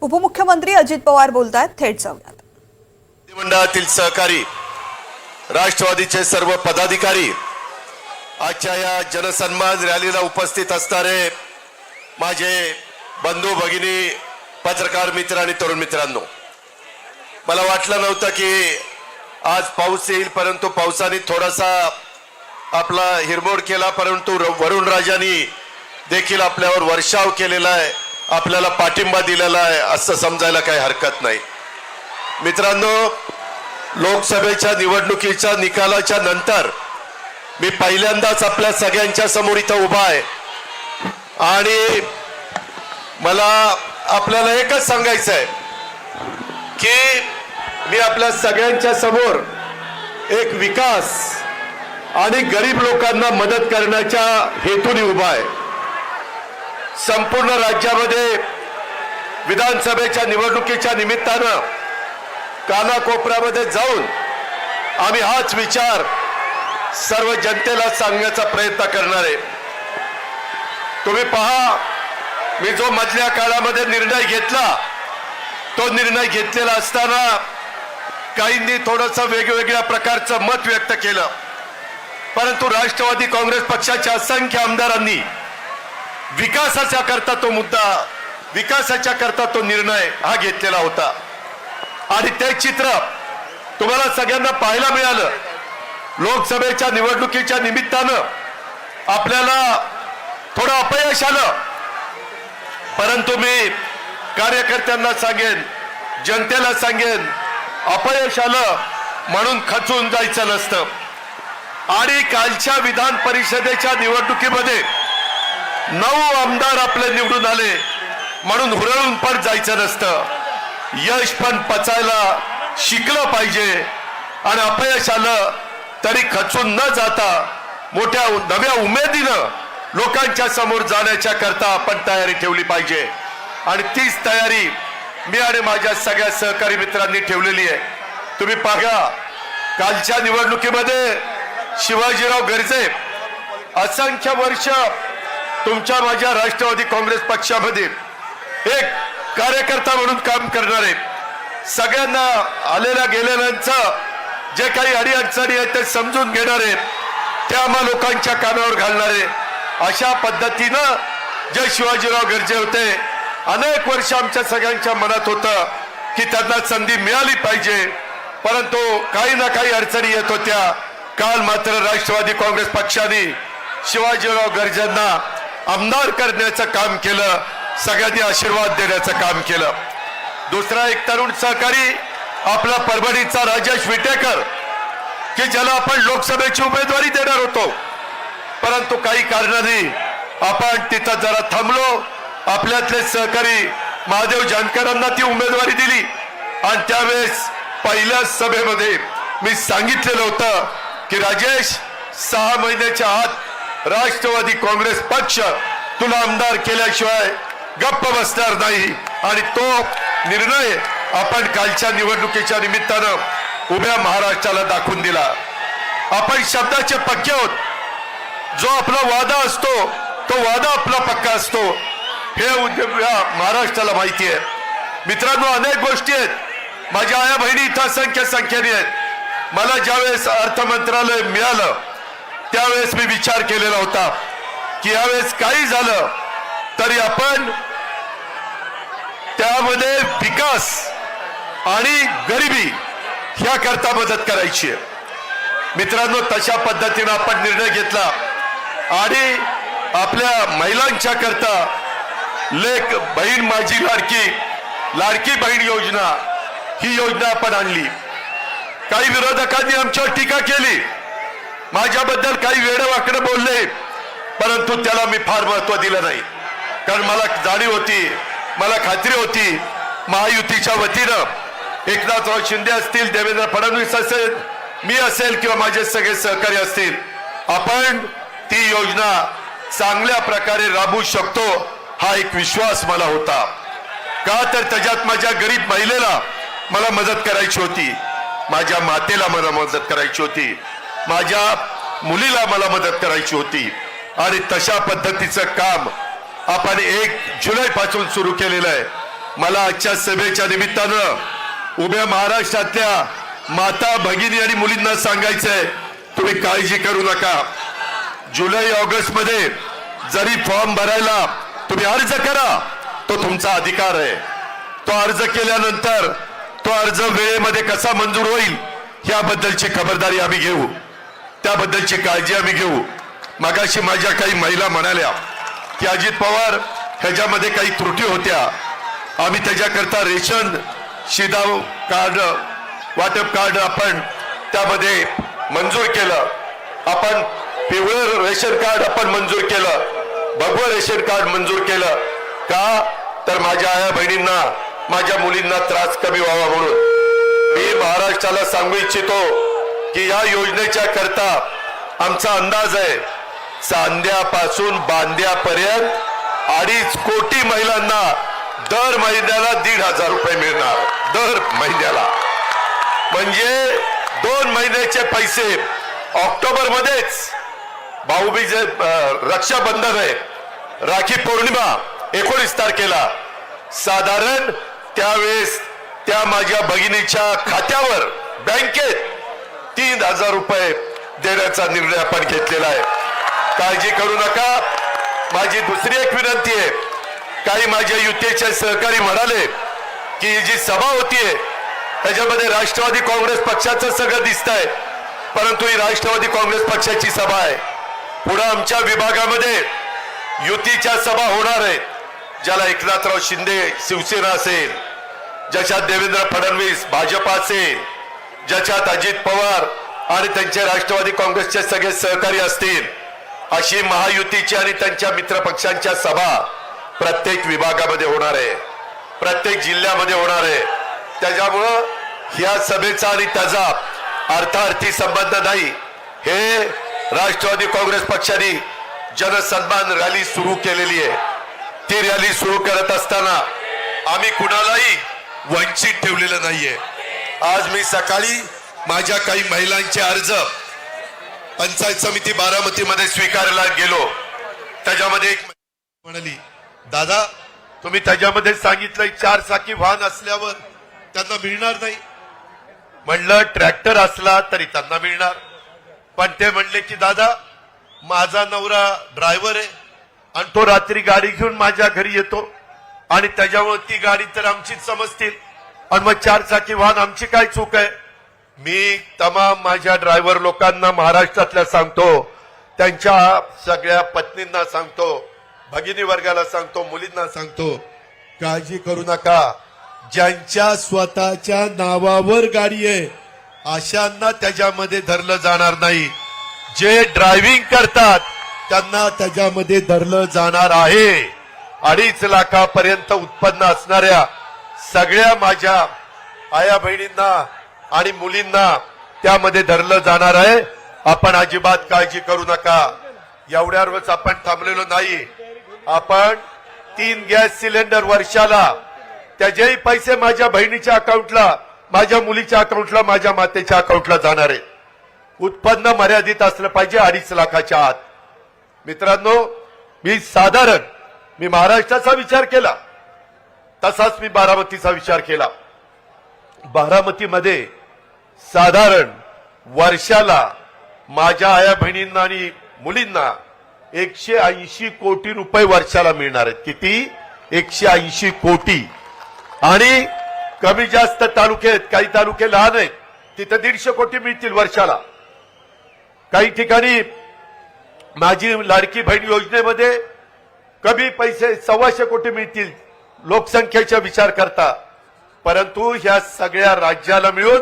उपमुख्यमंत्री अजित पवार बोलतात, थेट जाऊयात. मंडळातील सहकारी, राष्ट्रवादीचे सर्व पदाधिकारी, आजच्या या जनसन्मान रॅलीला उपस्थित असणारे माझे बंधू भगिनी, पत्रकार मित्र आणि तरुण मित्रांनो, मला वाटलं नव्हतं की आज पाऊस येईल, परंतु पावसाने थोडासा आपला हिरमोड केला, परंतु वरुण राजांनी देखील आपल्यावर वर्षाव केलेला आहे, आपल्याला पाठिंबा दिलेला आहे असं समजायला काही हरकत नाही. मित्रांनो, लोकसभेच्या निवडणुकीच्या निकालाच्या नंतर मी पहिल्यांदाच आपल्या सगळ्यांच्या समोर इथं उभा आहे आणि मला आपल्याला एकच सांगायचं आहे की मी आपल्या सगळ्यांच्या समोर एक विकास आणि गरीब लोकांना मदत करण्याच्या हेतूने उभा आहे. संपूर्ण राज्यामध्ये विधानसभेच्या निवडणुकीच्या निमित्तानं कानाकोपऱ्यामध्ये जाऊन आम्ही हाच विचार सर्व जनतेला सांगण्याचा प्रयत्न करणार आहे. तुम्ही पहा, मी जो मधल्या काळामध्ये निर्णय घेतला तो निर्णय घेतलेला असताना काहींनी थोडंसं वेगवेगळ्या प्रकारचं मत व्यक्त केलं, परंतु राष्ट्रवादी काँग्रेस पक्षाच्या असंख्य आमदारांनी विकासाच्या करता तो मुद्दा, विकासाच्या करता तो निर्णय हा घेतलेला होता. आणि ते चित्र तुम्हाला सगळ्यांना पाहायला मिळालं. लोकसभेच्या निवडणुकीच्या निमित्तानं आपल्याला थोडं अपयश आलं, परंतु मी कार्यकर्त्यांना सांगेन, जनतेला सांगेन, अपयश आलं म्हणून खचून जायचं नसतं. आणि कालच्या विधान परिषदेच्या निवडणुकीमध्ये 9 आमदार आपले निवडून आले म्हणून हुरळून पण जायचं नसतं. यश पण पचायला शिकलं पाहिजे आणि अपयश आलं तरी खचून न जाता मोठ्या नव्या उमेदीनं लोकांच्या समोर जाण्याच्या करता आपण तयारी ठेवली पाहिजे. आणि तीच तयारी मी आणि माझ्या सगळ्या सहकारी मित्रांनी ठेवलेली आहे. तुम्ही पाहा, कालच्या निवडणुकीमध्ये शिवाजीराव गर्जे असंख्य वर्ष तुमच्या माझ्या राष्ट्रवादी काँग्रेस पक्षामध्ये एक कार्यकर्ता म्हणून काम करणारे, सगळ्यांना आलेल्या गेलेल्यांचं जे काही अडीअडचणी आहेत ते समजून घेणारे, ते आम्हा लोकांच्या कानावर घालणारे, अशा पद्धतीनं जे शिवाजीराव गर्जे होते, अनेक वर्ष आमच्या सगळ्यांच्या मनात होतं की त्यांना संधी मिळाली पाहिजे, परंतु काही ना काही अडचणी येत होत्या. काल मात्र राष्ट्रवादी काँग्रेस पक्षाने शिवाजीराव गर्जेंना आमदार करण्याचं काम केलं, सगळ्यांनी आशीर्वाद देण्याचं काम केलं. दुसरा एक तरुण सहकारी आपला परभणीचा राजेश विटेकर, की ज्याला आपण लोकसभेची उमेदवारी देणार होतो, परंतु काही कारणाने आपण तिथं जरा थांबलो. आपल्यातले सहकारी महादेव जानकरांना ती उमेदवारी दिली आणि त्यावेळेस पहिल्या सभेमध्ये मी सांगितलेलं होतं की राजेश, 6 महिन्याच्या आत राष्ट्रवादी काँग्रेस पक्ष तुला आमदार केल्याशिवाय गप्प बसणार नाही. आणि तो निर्णय आपण कालच्या निवडणुकीच्या निमित्तानं उभ्या महाराष्ट्राला दाखवून दिला. आपण शब्दाचे पक्के आहोत. जो आपला वादा असतो तो वादा आपला पक्का असतो, हे महाराष्ट्राला माहिती आहे. मित्रांनो, अनेक गोष्टी आहेत. माझ्या आया बहिणी इथं असंख्य संख्येने आहेत. मला ज्यावेळेस अर्थ मंत्रालय मिळालं त्यावेळेस मी विचार केलेला होता की यावेळेस काही झालं तरी आपण त्यामध्ये विकास आणि गरिबी ह्या करता मदत करायची आहे. मित्रांनो, तशा पद्धतीने आपण निर्णय घेतला आणि आपल्या महिलांच्या करता लेक बहीण माझी लाडकी बहीण योजना, ही योजना आपण आणली. काही विरोधकांनी आमच्यावर टीका केली, माझ्याबद्दल काही वेडवाकडे बोलले, परंतु त्याला मी फार महत्व दिलं नाही. कारण मला जाणीव होती, मला खात्री होती, महायुतीच्या वतीनं एकनाथराव शिंदे असतील, देवेंद्र फडणवीस असेल, मी असेल किंवा माझे सगळे सहकारी असतील, आपण ती योजना चांगल्या प्रकारे राबवू शकतो, हा एक विश्वास मला होता. का तर त्याच्यात माझ्या गरीब महिलेला मला मदत करायची होती, माझ्या मातेला मला मदत करायची होती, माझ्या मुलीला मला मदत करायची होती. आणि तशा पद्धतीचं काम आपण 1 जुलै पासून सुरू केलेलं आहे. मला आजच्या सभेच्या निमित्तानं उभ्या महाराष्ट्रातल्या माता भगिनी आणि मुलींना सांगायचंय, तुम्ही काळजी करू नका. जुलै ऑगस्ट मध्ये जरी फॉर्म भरायला तुम्ही अर्ज करा, तो तुमचा अधिकार आहे. तो अर्ज केल्यानंतर तो अर्ज वेळेमध्ये कसा मंजूर होईल याबद्दलची खबरदारी आम्ही घेऊ, त्याबद्दलची काळजी आम्ही घेऊ. मगाशी माझ्या काही महिला म्हणाल्या की अजित पवार ह्याच्यामध्ये काही त्रुटी होत्या, आम्ही त्याच्याकरता रेशन शिधाव कार्ड वाटप कार्ड आपण त्यामध्ये मंजूर केलं, आपण पिवळं रेशन कार्ड आपण मंजूर केलं, भगवं रेशन कार्ड मंजूर केलं. का तर माझ्या आया बहिणींना, माझ्या मुलींना त्रास कमी व्हावा म्हणून. मी महाराष्ट्राला सांगू इच्छितो की या योजनेच्या करता आमचा अंदाज आहे, चांद्यापासून बांद्यापर्यंत 2.5 कोटी महिलांना दर महिन्याला 1,500 रुपये मिळणार. दर महिन्याला म्हणजे 2 महिन्याचे पैसे. ऑक्टोबर मध्येच भाऊबीज रक्षाबंधन आहे, राखी पौर्णिमा 19 तारखेला, साधारण त्यावेळेस त्या माझ्या भगिनीच्या खात्यावर बँकेत 3,000 रुपये देण्याचा निर्णय आपण घेतलेला आहे. काळजी करू नका. माझी दुसरी एक विनंती आहे, काही माझ्या युतीचे सहकारी म्हणाले की ही जी सभा होतीये त्याच्यामध्ये राष्ट्रवादी काँग्रेस पक्षाचं सगळं दिसतंय, परंतु ही राष्ट्रवादी काँग्रेस पक्षाची सभा आहे. पुढे आमच्या विभागामध्ये युतीच्या सभा होणार आहेत, ज्याला एकनाथराव शिंदे शिवसेना असेल, ज्याच्यात देवेंद्र फडणवीस भाजपा असेल, ज्याच्यात अजित पवार आणि त्यांचे राष्ट्रवादी काँग्रेसचे सगळे सहकारी असतील, अशी महायुतीची आणि त्यांच्या मित्रपक्षांच्या सभा प्रत्येक विभागामध्ये होणार आहे, प्रत्येक जिल्ह्यामध्ये होणार आहे. त्याच्यामुळं ह्या सभेचा आणि त्याचा अर्थार्थी संबंध नाही. हे राष्ट्रवादी काँग्रेस पक्षाने जनसन्मान रॅली सुरू केलेली आहे. ती रॅली सुरू करत असताना आम्ही कुणालाही वंचित ठेवलेलं नाहीये. आज मी सकाळी माझ्या काही महिलांचे अर्ज पंचायत समिती बारामतीमध्ये स्वीकारायला गेलो. त्याच्यामध्ये एक म्हणाली, दादा तुम्ही त्याच्यामध्ये सांगितलंय 4 चाकी वाहन असल्यावर त्यांना मिळणार नाही. म्हणलं ट्रॅक्टर असला तरी त्यांना मिळणार. पण ते म्हणले की दादा माझा नवरा ड्रायव्हर आहे आणि तो रात्री गाडी घेऊन माझ्या घरी येतो आणि त्याच्यामुळे ती गाडी तर आमचीच समजतील आणि मग 4 चाकी वाहन आमची काय चूक आहे. मी तमाम माझ्या ड्रायव्हर लोकांना महाराष्ट्रातल्या सांगतो, त्यांच्या सगळ्या पत्नींना सांगतो, भगिनी वर्गाला सांगतो, मुलींना सांगतो, काळजी करू नका. ज्यांच्या स्वतःच्या नावावर गाडी आहे अशांना त्याच्यामध्ये धरलं जाणार नाही. जे ड्रायव्हिंग करतात त्यांना त्याच्यामध्ये धरलं जाणार आहे. 2.5 लाखापर्यंत उत्पन्न असणाऱ्या सगळ्या माझ्या आया बहिणींना आणि मुलींना त्यामध्ये धरलं जाणार आहे. आपण अजिबात काळजी करू नका. एवढ्यावरच आपण थांबलेलो नाही. आपण 3 गॅस सिलेंडर वर्षाला, त्याचेही पैसे माझ्या बहिणीच्या अकाउंटला, माझ्या मुलीच्या अकाउंटला, माझ्या मातेच्या अकाउंटला जाणार आहे. उत्पन्न मर्यादित असलं पाहिजे 2.5 लाखाच्या आत. मित्रांनो, मी महाराष्ट्राचा विचार केला, तसाच मी बारामतीचा विचार केला. बारामतीमध्ये साधारण वर्षाला माझ्या आया बहिणींना आणि मुलींना 180 कोटी रुपये वर्षाला मिळणार आहेत. किती? 180 कोटी. आणि कमी जास्त तालुके आहेत, काही तालुके लहान आहेत, तिथे 150 कोटी मिळतील वर्षाला. काही ठिकाणी माझी लाडकी बहीण योजनेमध्ये कमी पैसे 125 कोटी मिळतील लोकसंख्येचा विचार करता. परंतु ह्या सगळ्या राज्याला मिळून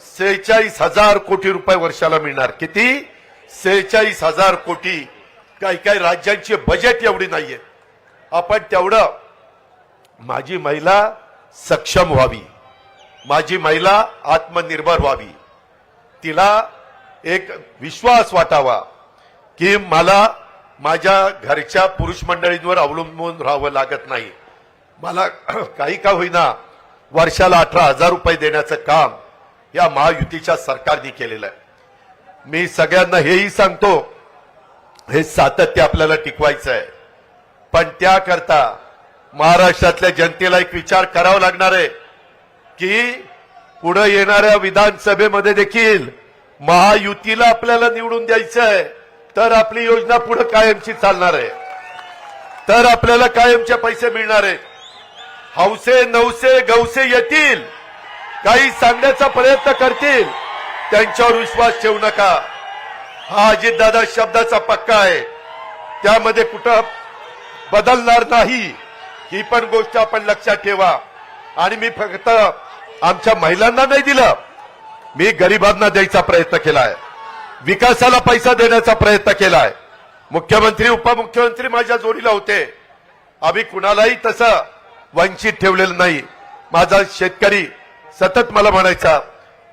46,000 कोटी रुपये वर्षाला मिळणार. किती? 46,000 कोटी. काही काही राज्यांची बजेट एवढी नाहीये. आपण तेवढं माझी महिला सक्षम व्हावी, माझी महिला आत्मनिर्भर व्हावी, तिला एक विश्वास वाटावा की मला माझ्या घरच्या पुरुष मंडळींवर अवलंबून राहावं लागत नाही. मला काही का होईना वर्षाला 18,000 रुपये देण्याचं काम या महायुतीच्या सरकारने केलेलं आहे. मी सगळ्यांना हेही सांगतो, हे सातत्य आपल्याला टिकवायचं आहे. पण त्याकरता महाराष्ट्रातल्या जनतेला एक विचार करावा लागणार आहे की पुढे येणाऱ्या विधानसभेमध्ये देखील महायुतीला आपल्याला निवडून द्यायचं आहे, तर आपली योजना पुढे कायमची चालणार आहे, तर आपल्याला कायमचे पैसे मिळणार आहेत. हौसे नवसे गवसे येतील, काही सांगण्याचा प्रयत्न करतील, त्यांच्यावर विश्वास ठेवू नका. हा अजितदादा शब्दाचा पक्का आहे, त्यामध्ये कुठं बदलणार नाही, ही पण गोष्ट आपण लक्षात ठेवा. आणि मी फक्त आमच्या महिलांना नाही दिलं, मी गरिबांना द्यायचा प्रयत्न केलाय, विकासाला पैसा देण्याचा प्रयत्न केलाय. मुख्यमंत्री उपमुख्यमंत्री माझ्या जोडीला होते, आम्ही कुणालाही तसं वंचित ठेवलेलं नाही. माझा शेतकरी सतत मला म्हणायचा,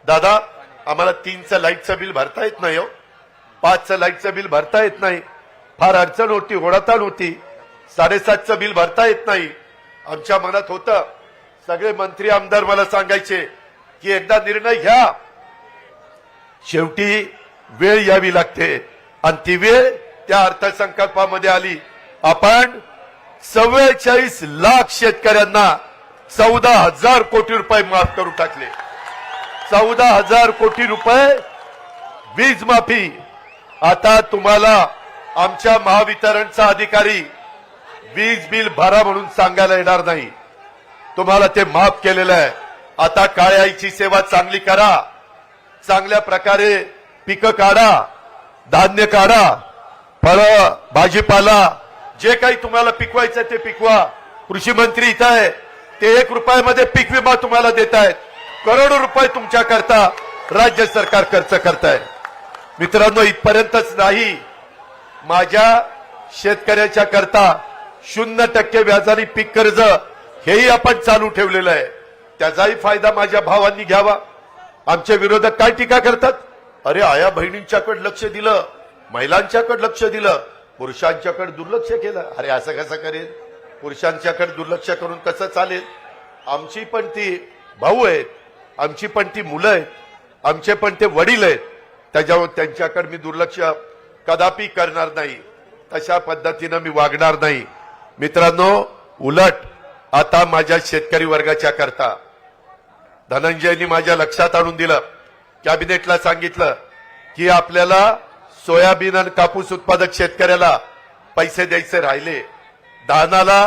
दादा आम्हाला 3चं लाईटचं बिल भरता येत नाही, हो 5चं लाईटचं बिल भरता येत नाही, फार अडचण होती, ओढाताण होती, 7.5चं बिल भरता येत नाही. आमच्या मनात होतं, सगळे मंत्री आमदार मला सांगायचे की एकदा निर्णय घ्या, शेवटी वेळ यावी लागते, आणि ती वेळ त्या अर्थसंकल्पामध्ये आली. आपण 44 लाख शेतकऱ्यांना 14,000 कोटी रुपये माफ करून टाकले. 14,000 कोटी रुपये वीज माफी. आता तुम्हाला आमच्या महावितरणचा अधिकारी वीज बिल भरा म्हणून सांगायला येणार नाही, तुम्हाला ते माफ केलेलं आहे. आता काळ्या आईची सेवा चांगली करा, चांगल्या प्रकारे पिकं काढा, धान्य काढा, फळं भाजीपाला जे काही तुम्हाला पिकवायचं ते पिकवा. कृषी मंत्री इथं आहे, ते 1 रुपयामध्ये पीक विमा तुम्हाला देत आहेत. करोडो रुपये तुमच्या करता राज्य सरकार खर्च करताय. मित्रांनो, इथपर्यंतच नाही, माझ्या शेतकऱ्याच्या करता 0% व्याजाने पीक कर्ज हेही आपण चालू ठेवलेलं आहे. त्याचाही फायदा माझ्या भावांनी घ्यावा. आमचे विरोधक काय टीका करतात, अरे आया बहिणींच्याकडे लक्ष दिलं, महिलांच्याकडे लक्ष दिलं, पुरुषांच्याकडे दुर्लक्ष केलं. अरे असं कसं करेल, पुरुषांच्याकडे दुर्लक्ष करून कसं चालेल? आमची पण ती भाऊ आहेत, आमची पण ती मुलं आहेत, आमचे पण ते वडील आहेत, त्याच्यावर त्यांच्याकडे मी दुर्लक्ष कदापि करणार नाही, तशा पद्धतीनं मी वागणार नाही. मित्रांनो, उलट आता माझ्या शेतकरी वर्गाच्या करता धनंजयनी माझ्या लक्षात आणून दिलं, कॅबिनेटला सांगितलं की आपल्याला सोयाबीन आणि कापूस उत्पादक शेतकऱ्याला पैसे द्यायचे राहिले. धानाला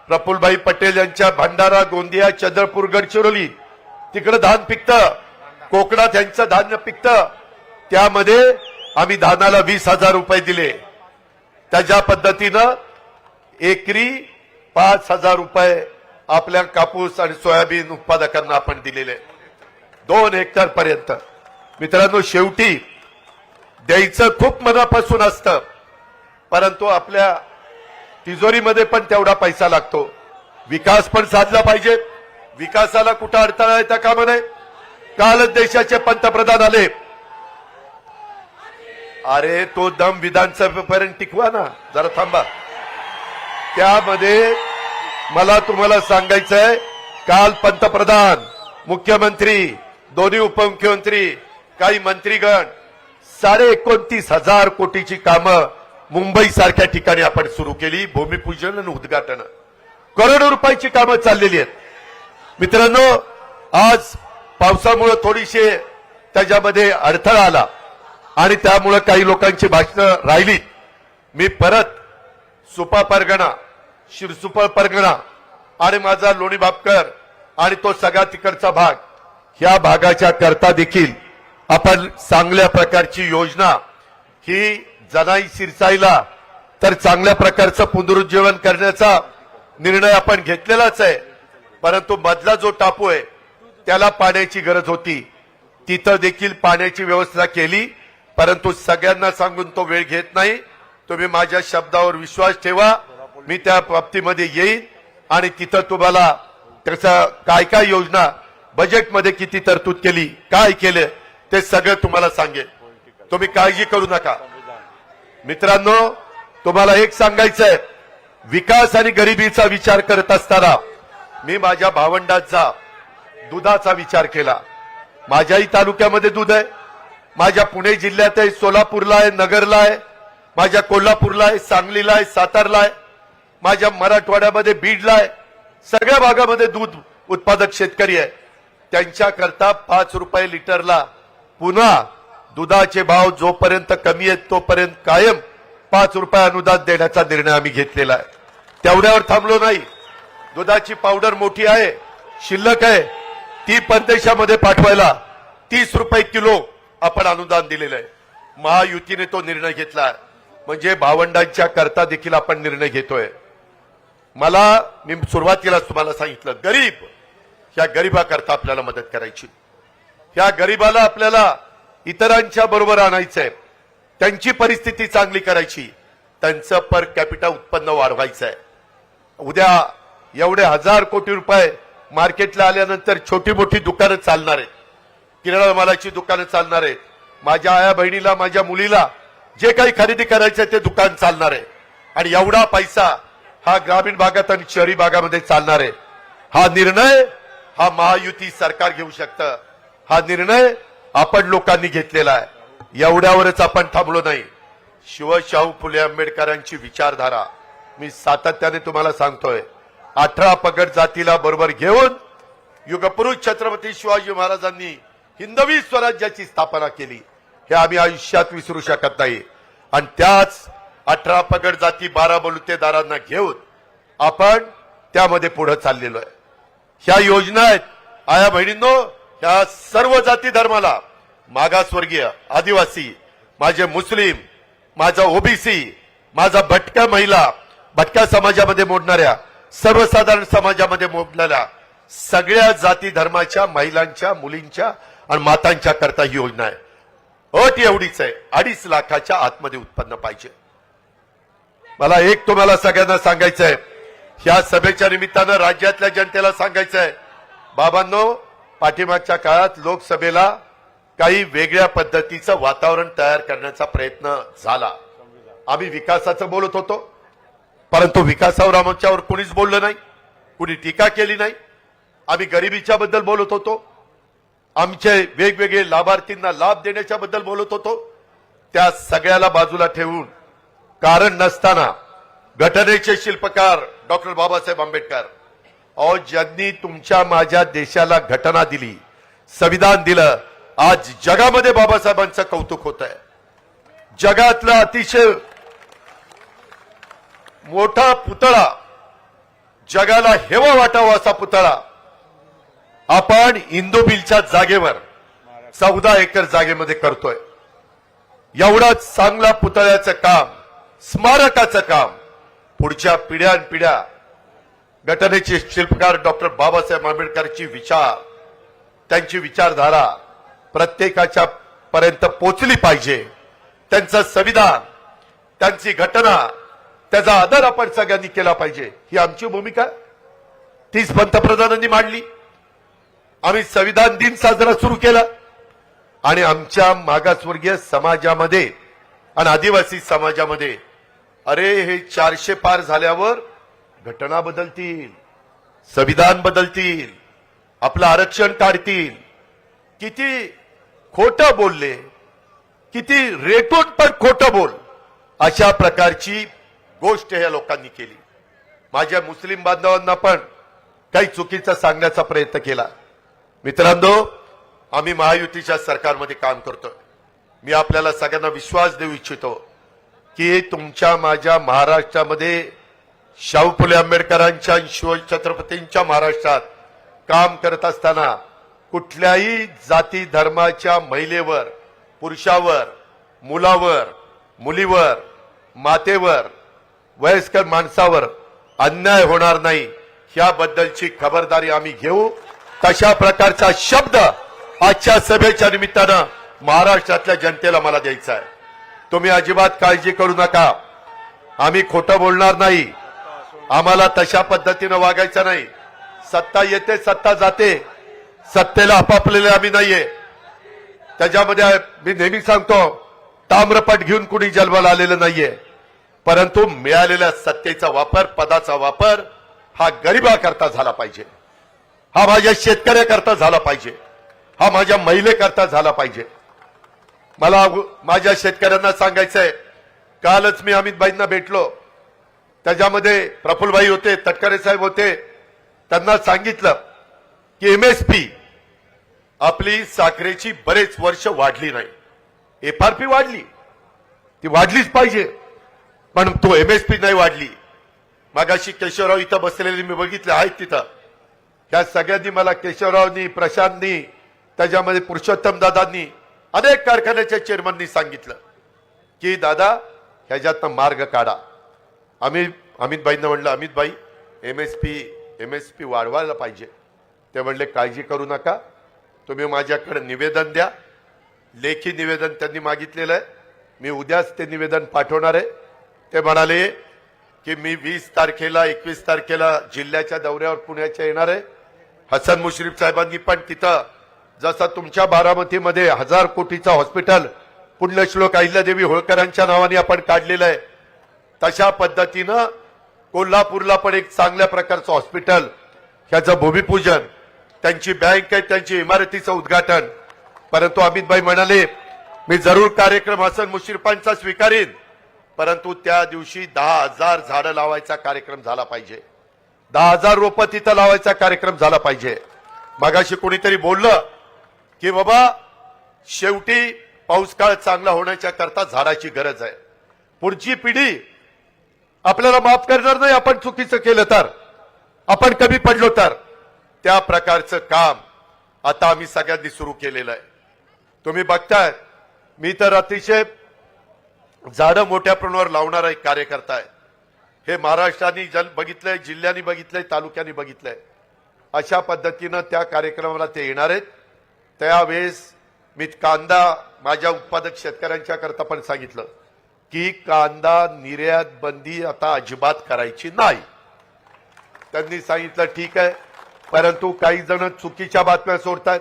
प्रफुल्लभाई पटेल यांच्या भंडारा, गोंदिया, चंद्रपूर, गडचिरोली तिकडे धान पिकतं, कोकणात यांचं धान्य पिकतं, त्यामध्ये आम्ही धानाला 20,000 रुपये दिले. त्याच्या पद्धतीनं एकरी 5,000 रुपये आपल्या कापूस आणि सोयाबीन उत्पादकांना आपण दिलेले 2 हेक्टर पर्यंत. मित्रांनो, शेवटी द्यायचं खूप मनापासून असतं, परंतु आपल्या तिजोरीमध्ये पण तेवढा पैसा लागतो. विकास पण साधला पाहिजे, विकासाला कुठं अडथळा येता कामा नये. कालच देशाचे पंतप्रधान आले, अरे तो दम विधानसभेपर्यंत टिकवा ना, जरा थांबा. त्यामध्ये मला तुम्हाला सांगायचंय, काल पंतप्रधान, मुख्यमंत्री, दोन्ही उपमुख्यमंत्री, काही मंत्रीगण 29,500 कोटीची कामं मुंबई सारख्या ठिकाणी आपण सुरू केली. भूमिपूजन आणि उद्घाटन, करोडो रुपयाची कामं चाललेली आहेत. मित्रांनो, आज पावसामुळे थोडीशी त्याच्यामध्ये अडथळा आला आणि त्यामुळे काही लोकांची भाषणं राहिली. मी परत सुपा परगणा, शिरसुपा परगणा आणि माझा लोणी बापकर आणि तो सगळा तिकडचा भाग, ह्या भागाच्या करता देखील आपण चांगल्या प्रकारची योजना ही जनाई सिरसाईला तर चांगल्या प्रकारचं पुनरुज्जीवन करण्याचा निर्णय आपण घेतलेलाच आहे. परंतु मधला जो टापू आहे त्याला पाण्याची गरज होती, तिथं देखील पाण्याची व्यवस्था केली. परंतु सगळ्यांना सांगून तो वेळ घेत नाही. तुम्ही माझ्या शब्दावर विश्वास ठेवा, मी त्या बाबतीमध्ये येईन आणि तिथं तुम्हाला त्याचा काय काय योजना, बजेटमध्ये किती तरतूद केली, काय केलं ते सगळं तुम्हाला सांगेन. तुम्ही काळजी करू नका. मित्रांनो, तुम्हाला एक सांगायचंय, विकास आणि गरिबीचा विचार करत असताना मी माझ्या भावंडाचा दुधाचा विचार केला. माझ्याही तालुक्यामध्ये दूध आहे, माझ्या पुणे जिल्ह्यात आहे, सोलापूरला आहे, नगरला आहे, माझ्या कोल्हापूरला आहे, सांगलीला आहे, सातारला आहे, माझ्या मराठवाड्यामध्ये बीडला आहे, सगळ्या भागामध्ये दूध उत्पादक शेतकरी आहे, त्यांच्याकरता 5 रुपये लिटरला पुन्हा दुधाचे भाव जोपर्यंत कमी आहेत तोपर्यंत कायम 5 रुपये अनुदान देण्याचा निर्णय आम्ही घेतलेला आहे. तेवढ्यावर थांबलो नाही. दुधाची पावडर मोठी आहे, शिल्लक आहे, ती परदेशामध्ये पाठवायला 30 रुपये किलो आपण अनुदान दिलेलं आहे. महायुतीने तो निर्णय घेतला, म्हणजे भावंडांच्या करता देखील आपण निर्णय घेतोय. मी सुरुवातीलाच तुम्हाला सांगितलं, गरीब, ह्या गरीबाकरता आपल्याला मदत करायची. ह्या गरीबाला आपल्याला इतरांच्या बरोबर आणायचंय, त्यांची परिस्थिती चांगली करायची, त्यांचं पर कॅपिटा उत्पन्न वाढवायचं आहे. उद्या एवढे 1000 कोटी रुपये मार्केटला आल्यानंतर छोटी मोठी दुकानं चालणार आहेत, किराणा मालाची दुकानं चालणार आहेत. माझ्या आया बहिणीला, माझ्या मुलीला जे काही खरेदी करायचं ते दुकान चालणार आहे. आणि एवढा पैसा हा ग्रामीण भागात आणि शहरी भागामध्ये चालणार आहे. हा निर्णय हा महायुती सरकार घेऊ शकतं. हा निर्णय आपण लोकांनी घेतलेला आहे. एवढ्यावरच आपण थांबलो नाही. शाहू फुले आंबेडकरांची विचारधारा मी सातत्याने तुम्हाला सांगतोय. 18 पगड जातीला बरोबर घेऊन युगपुरुष छत्रपती शिवाजी महाराजांनी हिंदवी स्वराज्याची स्थापना केली, हे आम्ही आयुष्यात विसरू शकत नाही. आणि त्याच 18 पगड जाती 12 बलुतेदारांना घेऊन आपण त्यामध्ये पुढे चाललेलो आहे. ह्या योजना आहेत आया बहिणींनो, ह्या सर्व जाती धर्माला, मागासवर्गीय, आदिवासी, माझे मुस्लिम, माझा ओबीसी, माझा भटक्या महिला, भटक्या समाजामध्ये मोडणाऱ्या, सर्वसाधारण समाजामध्ये मोडलेल्या सगळ्या जाती धर्माच्या महिलांच्या, मुलींच्या आणि मातांच्या करता ही योजना आहे. अट एवढीच आहे, 2.5 लाखाच्या आतमध्ये उत्पन्न पाहिजे. मला एक तुम्हाला सगळ्यांना सांगायचं आहे, ह्या सभेच्या निमित्तानं राज्यातल्या जनतेला सांगायचं आहे, बाबांनो, पाठीमागच्या काळात लोकसभेला काही वेगळ्या पद्धतीचं वातावरण तयार करण्याचा प्रयत्न झाला. आम्ही विकासाचं बोलत होतो, परंतु विकासावर आमच्यावर कुणीच बोललं नाही, कुणी टीका केली नाही. आम्ही गरिबीच्या बद्दल बोलत होतो, आमचे वेगवेगळे लाभार्थींना लाभ देण्याच्या बद्दल बोलत होतो. त्या सगळ्याला बाजूला ठेवून कारण नसताना घटनेचे शिल्पकार डॉक्टर बाबासाहेब आंबेडकर, अहो, ज्यांनी तुमच्या माझ्या देशाला घटना दिली, संविधान दिलं, आज जगामध्ये बाबासाहेबांचं कौतुक होत आहे. जगातला अतिशय मोठा पुतळा, जगाला हेवा वाटावा असा पुतळा आपण इंदुमिलच्या जागेवर 14 एकर जागेमध्ये करतोय. एवढाच चांगला पुतळ्याचं काम, स्मारकाचं काम पुढच्या पिढ्यानपिढ्या घटनेचे शिल्पकार डॉक्टर बाबासाहेब आंबेडकरची विचार, त्यांची विचारधारा प्रत्येकाच्या पर्यंत पोचली पाहिजे. त्यांचं संविधान, त्यांची घटना, त्याचा आदर आपण सगळ्यांनी केला पाहिजे, ही आमची भूमिका. तीच पंतप्रधानांनी मांडली. आम्ही संविधान दिन साजरा सुरू केला आणि आमच्या मागासवर्गीय समाजामध्ये आणि आदिवासी समाजामध्ये, अरे, हे 400 पार झाल्यावर घटना बदलतील, संविधान बदलतील, आपलं आरक्षण काढतील. किती खोटं बोलले, किती रेटून पण खोटं बोल, अशा प्रकारची गोष्ट या लोकांनी केली. माझ्या मुस्लिम बांधवांना पण काही चुकीचं सांगण्याचा प्रयत्न केला. मित्रांनो, आम्ही महायुतीच्या सरकारमध्ये काम करतोय. मी आपल्याला सगळ्यांना विश्वास देऊ इच्छितो की तुमच्या माझ्या महाराष्ट्रामध्ये शाहू फुले आंबेडकरांच्या शिवछत्रपतींच्या महाराष्ट्रात काम करत असताना कुठल्याही जाती धर्माच्या महिलेवर, पुरुषावर, मुलावर, मुलीवर, मातेवर, वयस्कर माणसावर अन्याय होणार नाही, याबद्दलची खबरदारी आम्ही घेऊ. तशा प्रकारचा शब्द आजच्या सभेच्या निमित्तानं महाराष्ट्रातल्या जनतेला मला द्यायचा आहे. तुम्ही अजिबात काळजी करू नका, आम्ही खोटं बोलणार नाही. आम्हाला तशा पद्धतीनं वागायचं नाही. सत्ता येते, सत्ता जाते, सत्तेला आपापलेले आम्ही नाहीये. त्याच्यामध्ये मी नेहमी सांगतो, ताम्रपट घेऊन कुणी जन्माला आलेलं नाहीये. परंतु मिळालेल्या सत्तेचा वापर, पदाचा वापर हा गरिबाकरता झाला पाहिजे, हा माझ्या शेतकऱ्याकरता झाला पाहिजे, हा माझ्या महिलेकरता झाला पाहिजे. मला माझ्या शेतकऱ्यांना सांगायचंय, कालच मी अमितभाईंना भेटलो, त्याच्यामध्ये प्रफुल्लभाई होते, तटकरे साहेब होते, त्यांना सांगितलं की MSP आपली साखरेची बरेच वर्ष वाढली नाही, FRP वाढली, ती वाढलीच पाहिजे, पण तो MSP नाही वाढली. मागाशी केशवराव इथं बसलेले मी बघितले आहेत तिथं, त्या सगळ्यांनी मला, केशवरावनी, प्रशांतनी, त्याच्यामध्ये पुरुषोत्तम दादांनी, अनेक कारखान्याच्या चेअरमननी सांगितलं की दादा ह्याच्यातनं मार्ग काढा. अमितभाईंना म्हणलं, अमितभाई MSP वाढवायला पाहिजे. ते म्हणले काळजी करू नका, तुम्ही माझ्याकडे निवेदन द्या. लेखी निवेदन त्यांनी मागितलेलं आहे, मी उद्याच ते निवेदन पाठवणार आहे. ते म्हणाले की मी 20 तारखेला 21 तारखेला जिल्ह्याच्या दौऱ्यावर पुण्याच्या येणार आहे. हसन मुश्रीफ साहेबांनी पण तिथं जसं तुमच्या बारामतीमध्ये 1000 कोटीचं हॉस्पिटल पुण्यश्लोक अहिल्यादेवी होळकरांच्या नावाने आपण काढलेलं आहे, तशा पद्धतीनं कोल्हापूरला पण एक चांगल्या प्रकारचं हॉस्पिटल, ह्याचं भूमिपूजन, त्यांची बँक आहे, त्यांची इमारतीचं उद्घाटन. परंतु अमितभाई म्हणाले मी जरूर कार्यक्रम हसन मुश्रीफांचा स्वीकारीन, परंतु त्या दिवशी 10,000 झाडं लावायचा कार्यक्रम झाला पाहिजे, 10,000 रोपं तिथं लावायचा कार्यक्रम झाला पाहिजे. मगाशी कोणीतरी बोललं की बाबा शेवटी पाऊस काळ चांगला होण्याच्या करता झाडाची गरज आहे. पुढची पिढी आपल्याला माफ करणार नाही आपण चुकीचं केलं तर, आपण कमी पडलो तर. त्या प्रकारचं काम आता आम्ही सगळ्यांनी सुरू केलेलं आहे. तुम्ही बघताय मी तर अतिशय झाडं मोठ्या प्रमाणावर लावणारा एक कार्यकर्ता आहे. हे महाराष्ट्राने बघितलंय, जिल्ह्यांनी बघितलंय, तालुक्यांनी बघितलंय. अशा पद्धतीनं त्या कार्यक्रमाला ते येणार आहेत. त्यावेळेस मी कांदा माझ्या उत्पादक शेतकऱ्यांच्या करता पण सांगितलं की कांदा निर्यात बंदी आता अजिबात करायची नाही. त्यांनी सांगितलं ठीक आहे, परंतु काही जण चुकीच्या बातम्या सोडतात.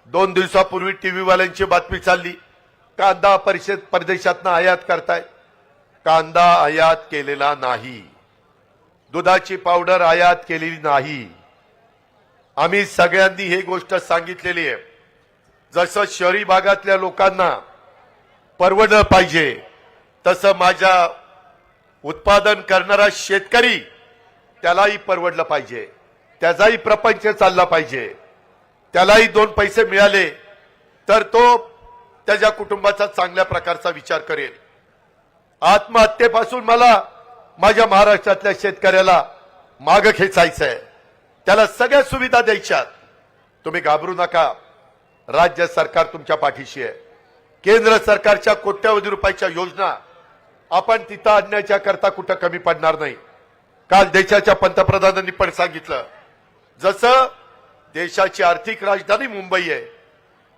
2 दिवसापूर्वी टीव्ही वाल्यांची बातमी चालली, कांदा परदेशातनं आयात करताय. कांदा आयात केलेला नाही, दुधाची पावडर आयात केलेली नाही. आम्ही सगळ्यांनी ही गोष्ट सांगितलेली आहे. जसं शहरी भागातल्या लोकांना परवडलं पाहिजे, तसं माझ्या उत्पादन करणारा शेतकरी त्यालाही परवडलं पाहिजे, त्याचाही प्रपंच चालला पाहिजे, त्यालाही 2 पैसे मिळाले तर तो त्याच्या कुटुंबाचा चांगल्या प्रकारचा विचार करेल. आत्महत्येपासून मला माझ्या महाराष्ट्रातल्या शेतकऱ्याला मागं खेचायचंय, त्याला सगळ्या सुविधा द्यायच्यात. तुम्ही घाबरू नका, राज्य सरकार तुमच्या पाठीशी आहे. केंद्र सरकारच्या कोट्यवधी रुपयाच्या योजना आपण तिथं आणण्याच्या करता कुठं कमी पडणार नाही. काल देशाच्या पंतप्रधानांनी पण सांगितलं, जसं देशाची आर्थिक राजधानी मुंबई आहे,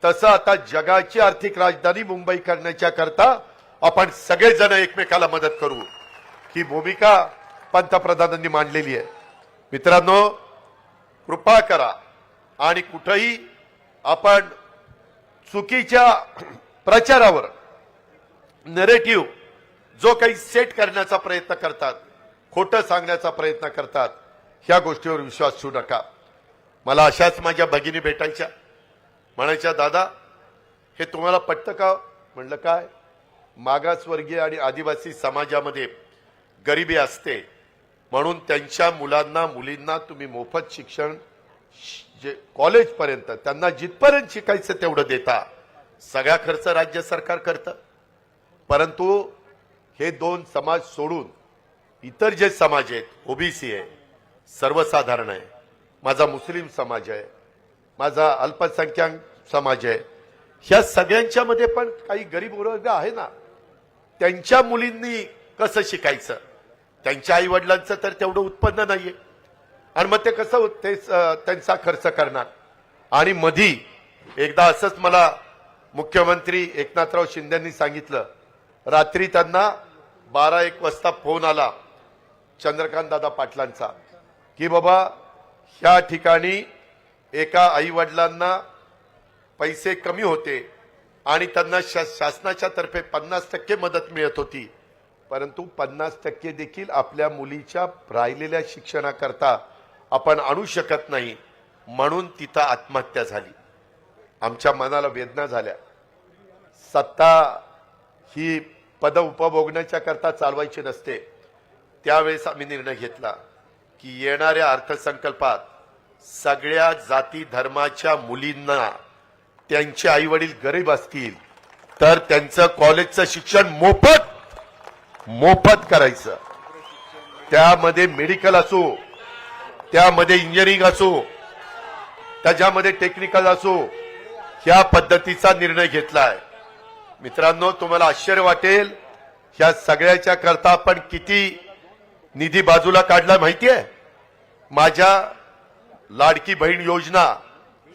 तसं आता जगाची आर्थिक राजधानी मुंबई करण्याच्या करता आपण सगळेजण एकमेकाला मदत करू. ही भूमिका पंतप्रधानांनी मांडलेली आहे. मित्रांनो, कृपा करा आणि कुठेही आपण चुकीच्या प्रचारावर, नरेटिव्ह जो काही सेट करण्याचा प्रयत्न करतात, खोटं सांगण्याचा प्रयत्न करतात, ह्या गोष्टीवर विश्वास ठेवू नका. मला अशाच माझ्या भगिनी भेटायच्या, म्हणायच्या दादा हे तुम्हाला पटतं का? म्हणलं काय, मागासवर्गीय आणि आदिवासी समाजामध्ये गरिबी असते, म्हणून त्यांच्या मुलांना मुलींना तुम्ही मोफत शिक्षण, जे कॉलेजपर्यंत त्यांना जिथपर्यंत शिकायचं तेवढं देता. सगळा खर्च राज्य सरकार करतं. परंतु हे 2 समाज सोडून इतर जे समाज आहेत, ओबीसी आहे, सर्वसाधारण आहे, माझा मुस्लिम समाज आहे, माझा अल्पसंख्याक समाज आहे, ह्या सगळ्यांच्या मध्ये पण काही गरीब वर्ग आहे ना, त्यांच्या मुलींनी कसं शिकायचं? त्यांच्या आई वडिलांचं तर तेवढं उत्पन्न नाहीये, आणि मग ते कसं त्यांचा खर्च करणार? आणि मधी एकदा असंच मला मुख्यमंत्री एकनाथराव शिंदेंनी सांगितलं, रात्री त्यांना 12-1 वाजता फोन आला चंद्रकांत दादा पाटलांचा की बाबा ह्या ठिकाणी एका आई वडिलांना पैसे कमी होते आणि त्यांना शासनाच्या तर्फे 50% मदत मिळत होती, परंतु 50% देखील आपल्या मुलीच्या राहिलेल्या शिक्षणाकरता आपण आणू शकत नाही, म्हणून तिथं आत्महत्या झाली. आमच्या मनाला वेदना झाल्या. सत्ता ही पद उपभोगण्याच्या करता चालवायची नसते. त्यावेळेस आम्ही निर्णय घेतला की येणाऱ्या अर्थसंकल्पात सगळ्या जाती धर्माच्या मुलींना त्यांचे आई वडील गरीब असतील तर त्यांचं कॉलेजचं शिक्षण मोफत करायचं. त्यामध्ये मेडिकल असो, त्यामध्ये इंजिनिअरिंग असो, त्याच्यामध्ये टेक्निकल असो, ह्या पद्धतीचा निर्णय घेतलाय. मित्रांनो, तुम्हाला आश्चर्य वाटेल, ह्या सगळ्याच्या करता आपण किती निधी बाजूला काढला माहितीये? माझ्या लाडकी बहीण योजना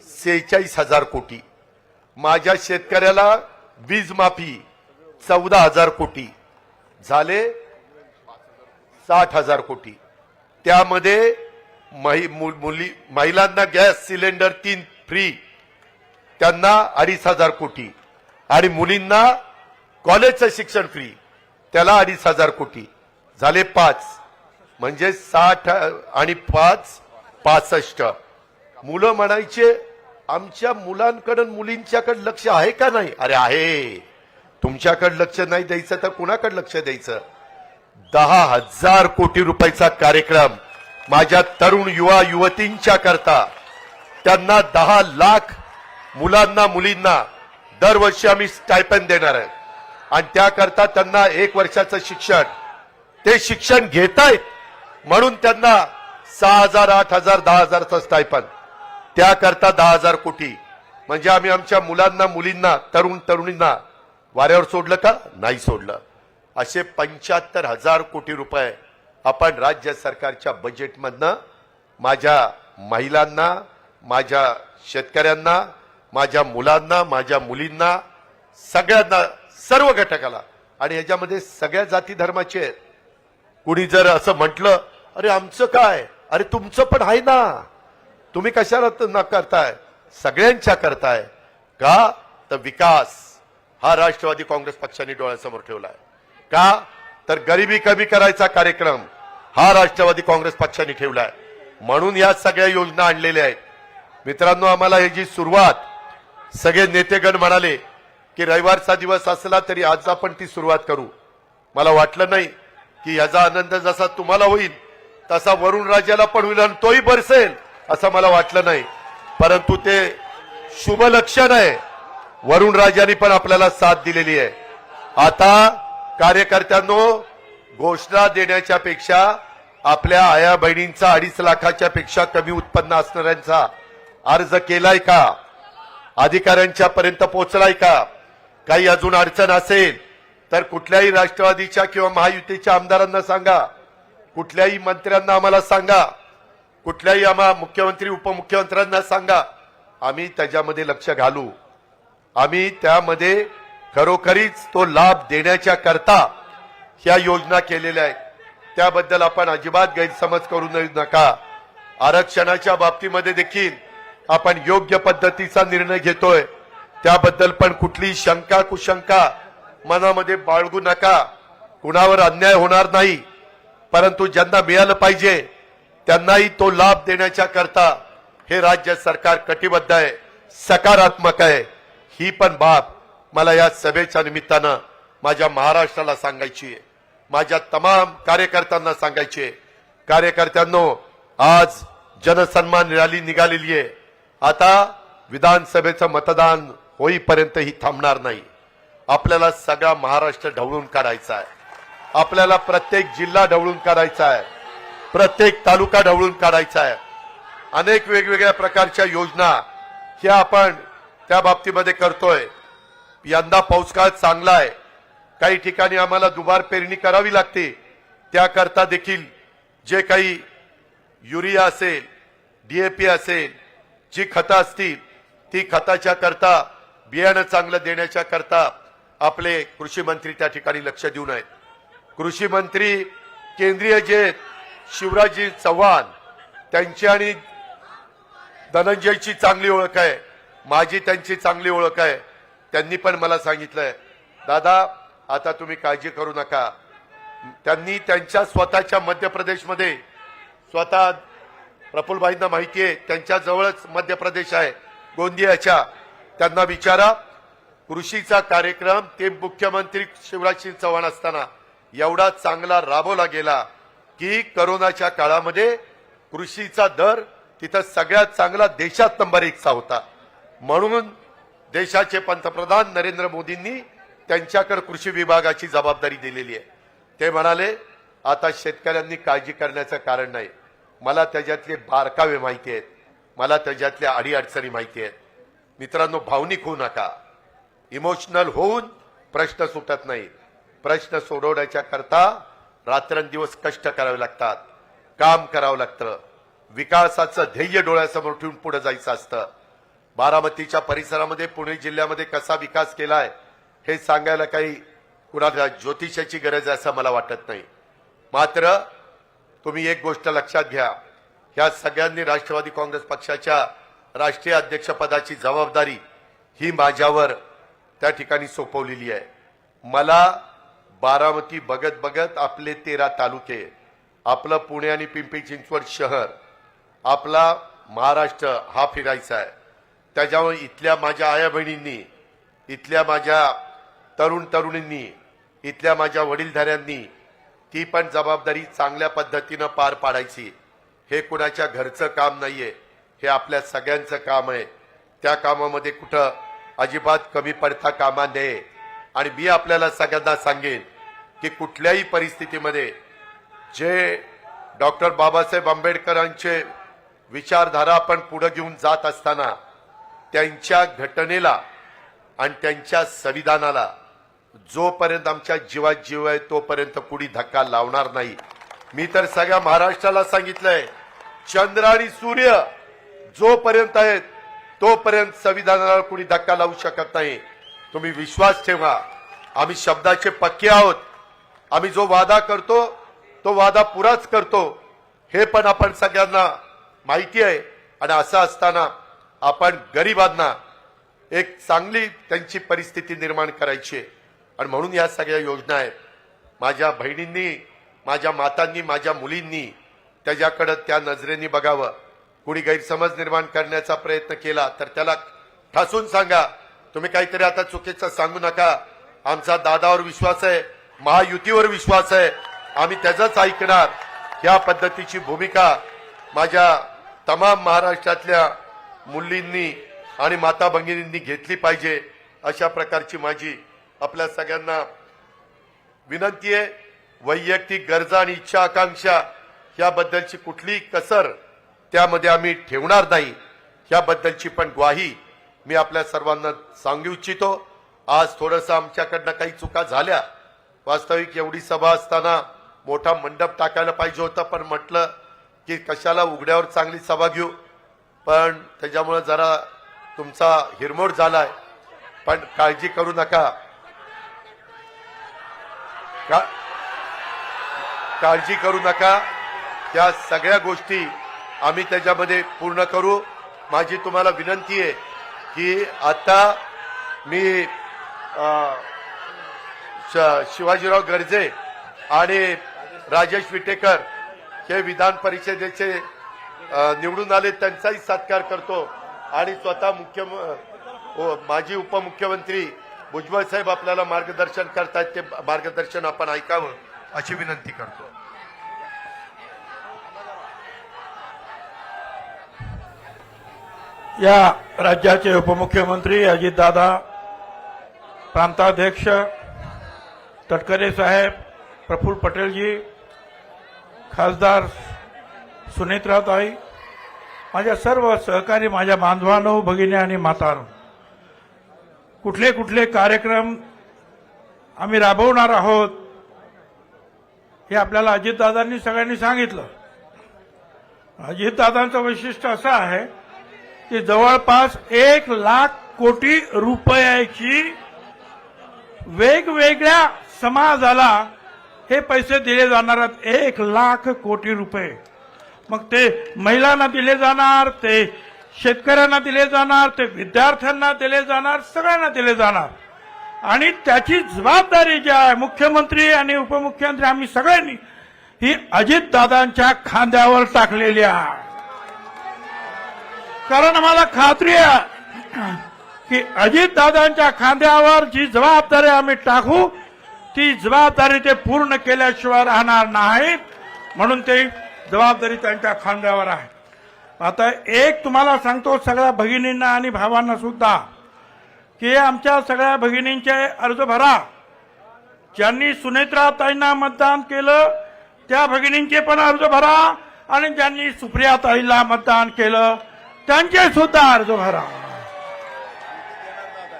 46,000 कोटी, माझ्या शेतकऱ्याला वीज माफी 14,000 कोटी, झाले 60,000 कोटी. त्यामध्ये महिलांना गॅस सिलेंडर 3 फ्री, त्यांना 2,500 कोटी, आणि मुलींना कॉलेजचं शिक्षण फ्री, त्याला 2,500 कोटी, झाले 5, म्हणजे 60 आणि 5 65. मुलं म्हणायचे आमच्या मुलांकडे मुलींच्याकडे लक्ष आहे का नाही? अरे आहे. तुमच्याकडे लक्ष नाही द्यायचं तर कुणाकडे लक्ष द्यायचं? 10,000 कोटी रुपयाचा कार्यक्रम माझ्या तरुण युवा युवतींच्या करता, त्यांना 10 लाख मुलांना मुलींना दरवर्षी आम्ही स्टायपंड देणार आहे. आणि त्याकरता त्यांना 1 वर्षाचं शिक्षण, ते शिक्षण घेतायत म्हणून त्यांना 6,000, 8,000, 10,000चं स्टायपंड, त्याकरता 10,000 कोटी. म्हणजे आम्ही आमच्या मुलांना मुलींना तरुण तरुणींना वाऱ्यावर सोडलं का? नाही सोडलं. असे 75,000 कोटी रुपये आपण राज्य सरकारच्या बजेटमधनं माझ्या महिलांना, माझ्या शेतकऱ्यांना, माझ्या मुलांना, माझ्या मुलींना, सगळ्यांना, सर्व घटकाला, आणि ह्याच्यामध्ये सगळ्या जाती धर्माचे आहेत. कुणी जर असं म्हटलं अरे आमचं काय, अरे तुमचं पण आहे ना, तुम्ही कशाला न करताय? सगळ्यांच्या करताय का? तर विकास हा राष्ट्रवादी काँग्रेस पक्षाने डोळ्यासमोर ठेवलाय. का? तर गरिबी कमी करायचा कार्यक्रम हा राष्ट्रवादी काँग्रेस पक्षाने ठेवलाय. म्हणून या सगळ्या योजना आणलेल्या आहेत. मित्रांनो, आम्हाला याची सुरुवात सगळे नेतेगण म्हणाले की रविवारचा दिवस असला तरी आज आपण ती सुरुवात करू. मला वाटलं नाही की याचा आनंद जसा तुम्हाला होईल तसा वरुण राजाला पण होईल आणि तोही बरसेल असं मला वाटलं नाही. परंतु ते शुभ लक्षण आहे. वरुण राजांनी पण आपल्याला साथ दिलेली आहे. आता कार्यकर्त्यांनो, घोषणा देण्याच्या पेक्षा आपल्या आया बहिणींचा 2.5 लाखाच्या पेक्षा कमी उत्पन्न असणाऱ्यांचा अर्ज केलाय का? अधिकाऱ्यांच्या पर्यंत पोहोचलाय का? काही अजून अडचण असेल तर कुठल्याही राष्ट्रवादीच्या किंवा महायुतीच्या आमदारांना सांगा, कुठल्याही मंत्र्यांना आम्हाला सांगा, कुठल्याही आम्हा मुख्यमंत्री उपमुख्यमंत्र्यांना सांगा. आम्ही त्याच्यामध्ये लक्ष घालू. आम्ही त्यामध्ये खरोखरीच तो लाभ देण्याच्या करता ह्या योजना केलेल्या आहेत. त्याबद्दल आपण अजिबात गैरसमज करू नका. आरक्षणाच्या बाबतीमध्ये देखील आपण योग्य पद्धतीचा निर्णय घेतोय. त्याबद्दल पण कुठलीही शंका कुशंका मनामध्ये बाळगू नका. कुणावर अन्याय होणार नाही, परंतु ज्यांना मिळालं पाहिजे त्यांनाही तो लाभ देण्याच्या करता हे राज्य सरकार कटिबद्ध आहे, सकारात्मक आहे. ही पण बाब मला या सभेच्या निमित्तानं माझ्या महाराष्ट्राला सांगायची आहे, माझ्या तमाम कार्यकर्त्यांना सांगायची आहे. कार्यकर्त्यांनो, आज जनसन्मान रॅली निघालेली आहे. आता विधानसभेचं मतदान होईपर्यंत ही थांबणार नाही. आपल्याला सगळा महाराष्ट्र ढवळून काढायचा आहे. आपल्याला प्रत्येक जिल्हा ढवळून काढायचा आहे, प्रत्येक तालुका ढवळून काढायचा आहे. अनेक वेगवेगळ्या प्रकारच्या योजना ह्या आपण त्या बाबतीमध्ये करतोय. यंदा पाऊसकाळ चांगला आहे. काही ठिकाणी आम्हाला दुबार पेरणी करावी लागते. त्याकरता देखील जे काही युरिया असेल, डीएपी असेल, जी खतं असतील ती खताच्या करता, बियाणं चांगलं देण्याच्या करता आपले कृषी मंत्री त्या ठिकाणी लक्ष देऊन आहेत. कृषी मंत्री केंद्रीय जे शिवराजजी चव्हाण, त्यांची आणि धनंजयची चांगली ओळख आहे, माझी त्यांची चांगली ओळख आहे. त्यांनी पण मला सांगितलंय, दादा आता तुम्ही काळजी करू नका. त्यांनी त्यांच्या स्वतःच्या मध्य प्रदेशमध्ये, स्वतः प्रफुल्लभाईंना माहिती आहे, त्यांच्या जवळच मध्य प्रदेश आहे गोंदियाच्या, त्यांना विचारा. कृषीचा कार्यक्रम ते मुख्यमंत्री शिवराजसिंग चव्हाण असताना एवढा चांगला राबवला गेला की करोनाच्या काळामध्ये कृषीचा दर तिथं सगळ्यात चांगला देशात नंबर 1चा होता. म्हणून देशाचे पंतप्रधान नरेंद्र मोदींनी त्यांच्याकडे कृषी विभागाची जबाबदारी दिलेली आहे. ते म्हणाले आता शेतकऱ्यांनी काळजी करण्याचं कारण नाही, मला त्याच्यातले बारकावे माहिती आहेत, मला त्याच्यातल्या अडीअडचणी माहिती आहेत. मित्रांनो, भावनिक होऊ नका. इमोशनल होऊन प्रश्न सुटत नाही. प्रश्न सोडवण्याच्या करता रात्रंदिवस कष्ट करावे लागतात, काम करावं लागतं, विकासाचं ध्येय डोळ्यासमोर ठेवून पुढे जायचं असतं. बारामतीच्या परिसरामध्ये, पुणे जिल्ह्यामध्ये कसा विकास केलाय हे सांगायला काही कुणाला ज्योतिषाची गरज आहे असं मला वाटत नाही. मात्र तुम्ही एक गोष्ट लक्षात घ्या, ह्या सगळ्यांनी राष्ट्रवादी काँग्रेस पक्षाच्या राष्ट्रीय अध्यक्षपदाची जबाबदारी ही माझ्यावर त्या ठिकाणी सोपवलेली आहे. मला बारामती बघत बघत आपले 13 तालुके, आपलं पुणे आणि पिंपरी चिंचवड शहर, आपला महाराष्ट्र हा फिरायचा आहे. त्याच्यामुळे इथल्या माझ्या आया बहिणींनी, इथल्या माझ्या तरुण तरुणींनी, इथल्या माझ्या वडीलधाऱ्यांनी ती पण जबाबदारी चांगल्या पद्धतीनं पार पाडायची. हे कुणाच्या घरचं काम नाहीये, हे आपल्या सगळ्यांचं काम आहे. त्या कामामध्ये कुठं अजिबात कमी पडता कामा नये. आणि मी आपल्याला सगळ्यांना सांगेन की कुठल्याही परिस्थितीमध्ये जे डॉक्टर बाबासाहेब आंबेडकरांचे विचारधारा आपण पुढे घेऊन जात असताना त्यांच्या घटनेला आणि त्यांच्या संविधानाला जोपर्यंत आमच्या जीवात जीव आहे तोपर्यंत कुणी धक्का लावणार नाही. मी तर सगळ्या महाराष्ट्राला सांगितलंय, चंद्र आणि सूर्य जोपर्यंत आहेत तोपर्यंत संविधानाला कुणी धक्का लावू शकत नाही. तुम्ही विश्वास ठेवा, आम्ही शब्दाचे पक्के आहोत. आम्ही जो वादा करतो तो वादा पुराच करतो, हे पण आपण सगळ्यांना माहिती आहे. आणि असं असताना आपण गरिबांना एक चांगली त्यांची परिस्थिती निर्माण करायची आहे. आणि म्हणून या सगळ्या योजना आहेत. माझ्या बहिणींनी, माझ्या मातांनी, माझ्या मुलींनी त्याच्याकडे त्या नजरेने बघावं. कुणी गैरसमज निर्माण करण्याचा प्रयत्न केला तर त्याला ठासून सांगा, तुम्ही काहीतरी आता चुकीचं सांगू नका. आमचा दादावर विश्वास आहे, महायुतीवर विश्वास आहे, आम्ही त्याचंच ऐकणार. या पद्धतीची भूमिका माझ्या तमाम महाराष्ट्रातल्या मुलींनी आणि माता भगिनींनी घेतली पाहिजे. अशा प्रकारची माझी आपल्या सगळ्यांना विनंती आहे. वैयक्तिक गरजा आणि इच्छा आकांक्षा याबद्दलची कुठलीही कसर त्यामध्ये आम्ही ठेवणार नाही, याबद्दलची पण ग्वाही मी आपल्या सर्वांना सांगू इच्छितो. आज थोडंसं आमच्याकडनं काही चुका झाल्या. वास्तविक एवढी सभा असताना मोठा मंडप टाकायला पाहिजे होता, पण म्हटलं की कशाला उघड्यावर चांगली सभा घेऊ, पण त्याच्यामुळे जरा तुमचा हिरमोड झालाय. पण काळजी करू नका, काळजी करू नका. त्या सगळ्या गोष्टी आम्ही त्याच्यामध्ये पूर्ण करू. माझी तुम्हाला विनंती आहे की आता मी शिवाजीराव गर्जे आणि राजेश विटेकर हे विधान परिषदेचे निवडून आले, त्यांचाही सत्कार करतो. आणि स्वतः माजी उपमुख्यमंत्री भुजबळ साहेब आपल्याला मार्गदर्शन करतात, ते मार्गदर्शन आपण ऐकावं अशी विनंती करतो. या राज्याचे उपमुख्यमंत्री अजितदादा, प्रांताध्यक्ष तटकरे साहेब, प्रफुल्ल पटेलजी, खासदार सुनेत्राताई, माझ्या सर्व सहकारी, माझ्या बांधवांनो, भगिनी आणि मातांनो, कुठले कुठले कार्यक्रम आम्ही राबवणार आहोत हे आपल्याला अजितदादांनी सगळ्यांनी सांगितलं. अजितदादांचं वैशिष्ट्य असं आहे की जवळपास 1,00,000 कोटी रुपयाची वेगवेगळ्या समाजाला हे पैसे दिले जाणार आहेत. 1,00,000 कोटी रुपये. मग ते महिलांना दिले जाणार, ते शेतकऱ्यांना दिले जाणार, ते विद्यार्थ्यांना दिले जाणार, सगळ्यांना दिले जाणार. आणि त्याची जबाबदारी जी आहे मुख्यमंत्री आणि उपमुख्यमंत्री आम्ही सगळ्यांनी ही अजितदादांच्या खांद्यावर टाकलेली आहे. कारण आम्हाला खात्री आहे की अजितदादांच्या खांद्यावर जी जबाबदारी आम्ही टाकू ती जबाबदारी ते पूर्ण केल्याशिवाय राहणार नाहीत. म्हणून ते जबाबदारी त्यांच्या खांद्यावर आहे. आता एक तुम्हाला सांगतो सगळ्या भगिनींना आणि भावांना सुद्धा की आमच्या सगळ्या भगिनींचे अर्ज भरा. ज्यांनी सुनेत्राताईंना मतदान केलं त्या भगिनींचे पण अर्ज भरा आणि ज्यांनी सुप्रियाताईला मतदान केलं त्यांचे सुद्धा अर्ज भरा.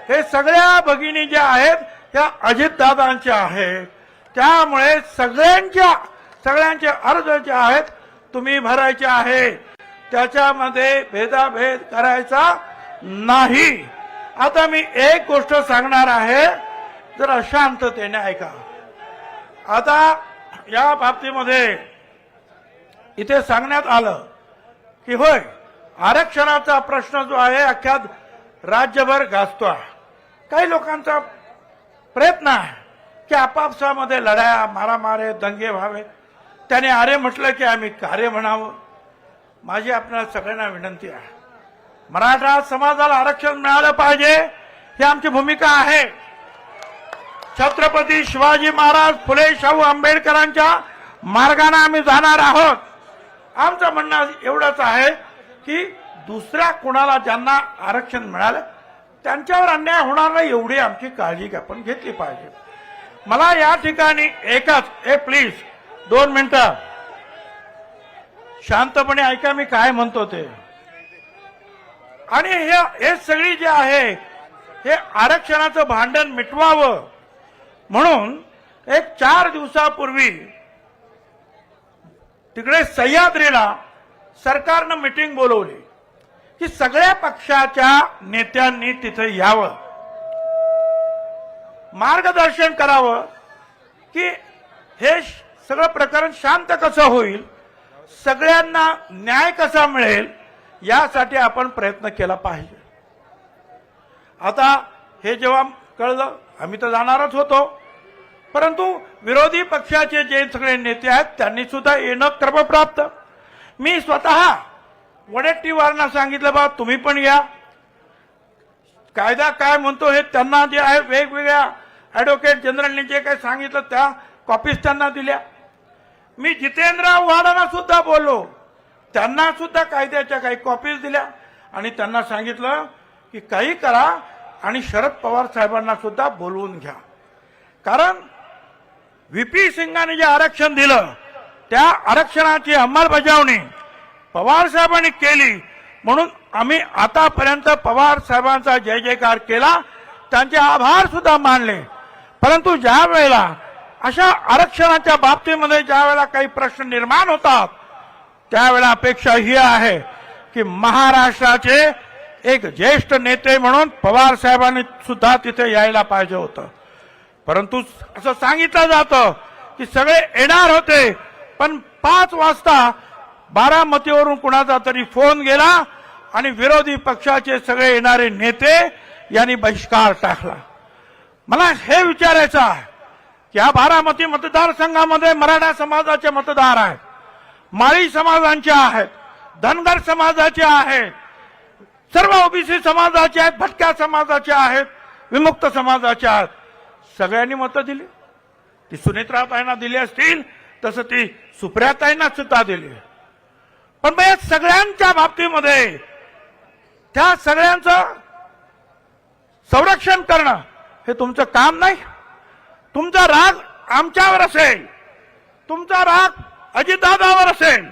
हे सगळ्या भगिनी ज्या आहेत त्या अजितदादांच्या आहेत. त्यामुळे सगळ्यांचे अर्ज जे आहेत तुम्ही भरायचे आहे. त्याच्यामध्ये भेदाभेद करायचा नाही. आता मी एक गोष्ट सांगणार आहे, जरा शांततेने ऐका. आता या बाबतीमध्ये इथे सांगण्यात आलं की होय आरक्षणाचा प्रश्न जो आहे अख्ख्या राज्यभर गाजतोय. काही लोकांचा प्रयत्न आहे की आपापसामध्ये लढाया मारामारे दंगे व्हावे. त्याने आरे म्हटलं की आम्ही कार्य म्हणावं. माझी आपल्याला सगळ्यांना विनंती आहे, मराठा समाजाला आरक्षण मिळालं पाहिजे ही आमची भूमिका आहे. छत्रपती शिवाजी महाराज फुले शाहू आंबेडकरांच्या मार्गाने आम्ही जाणार आहोत. आमचं म्हणणं एवढंच आहे की दुसऱ्या कुणाला ज्यांना आरक्षण मिळालं त्यांच्यावर अन्याय होणार नाही एवढी आमची काळजी आपण घेतली पाहिजे. मला या ठिकाणी एकच प्लीज 2 मिनिटं शांतपणे ऐका मी काय म्हणतो ते. आणि हे सगळी जे आहे हे आरक्षणाचं भांडण मिटवावं म्हणून एक 4 दिवसापूर्वी तिकडे सह्याद्रीला सरकारनं मीटिंग बोलवली की सगळ्या पक्षाच्या नेत्यांनी तिथे यावं, मार्गदर्शन करावं की हे सगळं प्रकरण शांत कसं होईल, सगळ्यांना न्याय कसा मिळेल यासाठी आपण प्रयत्न केला पाहिजे. आता हे जेव्हा कळलं आम्ही तर जाणारच होतो, परंतु विरोधी पक्षाचे जे सगळे नेते आहेत त्यांनी सुद्धा येणं क्रमप्राप्त. मी स्वतः वडेट्टीवारांना सांगितलं बा तुम्ही पण या. कायदा काय म्हणतो हे त्यांना जे आहे वेगवेगळ्या ऍडव्होकेट जनरलने जे काही सांगितलं त्या कॉपीज त्यांना दिल्या. मी जितेंद्र आव्हाडांना सुद्धा बोललो, त्यांना सुद्धा कायद्याच्या काही कॉपीज दिल्या आणि त्यांना सांगितलं की काही करा आणि शरद पवार साहेबांना सुद्धा बोलवून घ्या. कारण व्हीपी सिंगांनी जे आरक्षण दिलं त्या आरक्षणाची अंमलबजावणी पवार साहेबांनी केली म्हणून आम्ही आतापर्यंत पवार साहेबांचा जय जयकार केला, त्यांचे आभार सुद्धा मानले. परंतु ज्या वेळेला अशा आरक्षणाच्या बाबतीमध्ये ज्या वेळेला काही प्रश्न निर्माण होतात त्यावेळेला अपेक्षा ही आहे की महाराष्ट्राचे एक ज्येष्ठ नेते म्हणून पवार साहेबांनी सुद्धा तिथे यायला पाहिजे होतं. परंतु असं सांगितलं जातं की सगळे येणार होते, पण 5 वाजता बारामतीवरून कुणाचा तरी फोन गेला आणि विरोधी पक्षाचे सगळे येणारे नेते यांनी बहिष्कार टाकला. मला हे विचारायचं आहे की या बारामती मतदारसंघामध्ये मराठा समाजाचे मतदार आहेत, माळी समाजांचे आहेत, धनगर समाजाचे आहेत, सर्व ओबीसी समाजाचे आहेत, भटक्या समाजाचे आहेत, विमुक्त समाजाचे आहेत. सगळ्यांनी मतं दिली. ती सुनेत्राताईंना दिली असतील तसं ती सुप्रियाताईंना सुद्धा दिली. पण मग या सगळ्यांच्या बाबतीमध्ये त्या सगळ्यांचं संरक्षण करणं हे तुमचं काम नाही. तुमचा राग आमच्यावर असेल, तुमचा राग अजितदादावर असेल,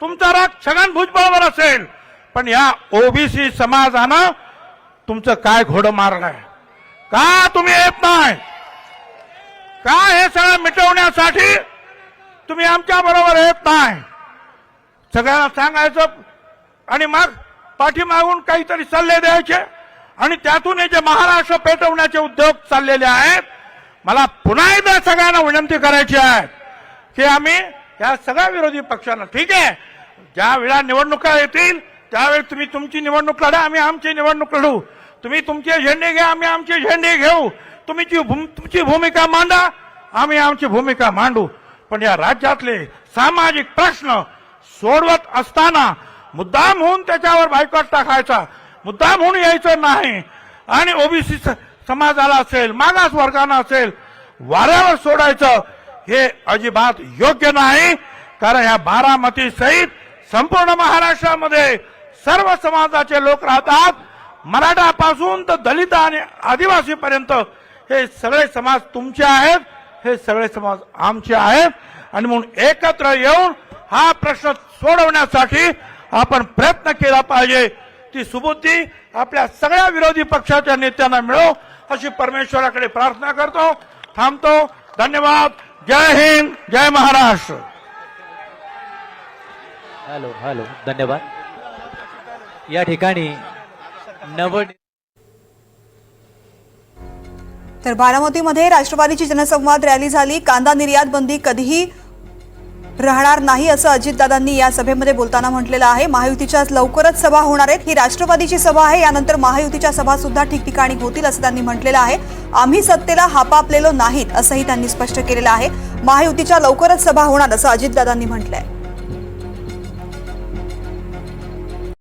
तुमचा राग छगन भुजबळवर असेल, पण या ओबीसी समाजानं तुमचं काय घोडं मारलंय? का तुम्ही येत नाही? का हे सगळं मिटवण्यासाठी तुम्ही आमच्या बरोबर येत नाही? सगळ्यांना सांगायचं आणि मग पाठीमागून काहीतरी सल्ले द्यायचे आणि त्यातून हे जे महाराष्ट्र पेटवण्याचे उद्योग चाललेले आहेत. मला पुन्हा एकदा सगळ्यांना विनंती करायची आहे की आम्ही या सगळ्या विरोधी पक्षांना ठीक आहे, ज्या वेळा निवडणुका येतील त्यावेळी तुम्ही तुमची निवडणूक लढा, आम्ही आमची निवडणूक लढू. तुम्ही तुमचे झेंडे घ्या, आम्ही आमचे झेंडे घेऊ. तुमची भूमिका मांडा, आम्ही आमची भूमिका मांडू. पण या राज्यातले सामाजिक प्रश्न सोडवत असताना मुद्दाम होऊन त्याच्यावर बायकॉट टाकायचा, मुद्दाम होऊन यायचं नाही आणि ओबीसी समाजाला असेल, मागास वर्गांना असेल वाऱ्यावर सोडायचं हे अजिबात योग्य नाही. कारण ह्या बारामती सहित संपूर्ण महाराष्ट्रामध्ये सर्व समाजाचे लोक राहतात. मराठापासून तर दलित आणि आदिवासी पर्यंत हे सगळे समाज तुमचे आहेत, हे सगळे समाज आमचे आहेत. आणि म्हणून एकत्र येऊन हा प्रश्न सोडवण्यासाठी आपण प्रयत्न केला पाहिजे. ती सुबुद्धी आपल्या सगळ्या विरोधी पक्षाच्या नेत्यांना मिळो अशी परमेश्वराकडे प्रार्थना करतो. थांबतो. धन्यवाद. जय हिंद, जय महाराष्ट्र. हॅलो धन्यवाद. या ठिकाणी तर बारामतीमध्ये राष्ट्रवादीची जनसंवाद रॅली झाली. कांदा निर्यात बंदी कधीही राहणार नाही असं अजितदादांनी या सभेमध्ये बोलताना म्हटलेलं आहे. महायुतीच्या लवकरच सभा होणार आहेत. ही राष्ट्रवादीची सभा आहे. यानंतर महायुतीच्या सभा सुद्धा ठिकठिकाणी होतील असं त्यांनी म्हटलेलं आहे. आम्ही सत्तेला हापापलेलो नाहीत असंही त्यांनी स्पष्ट केलेलं आहे. महायुतीच्या लवकरच सभा होणार असं अजितदादांनी म्हटलंय.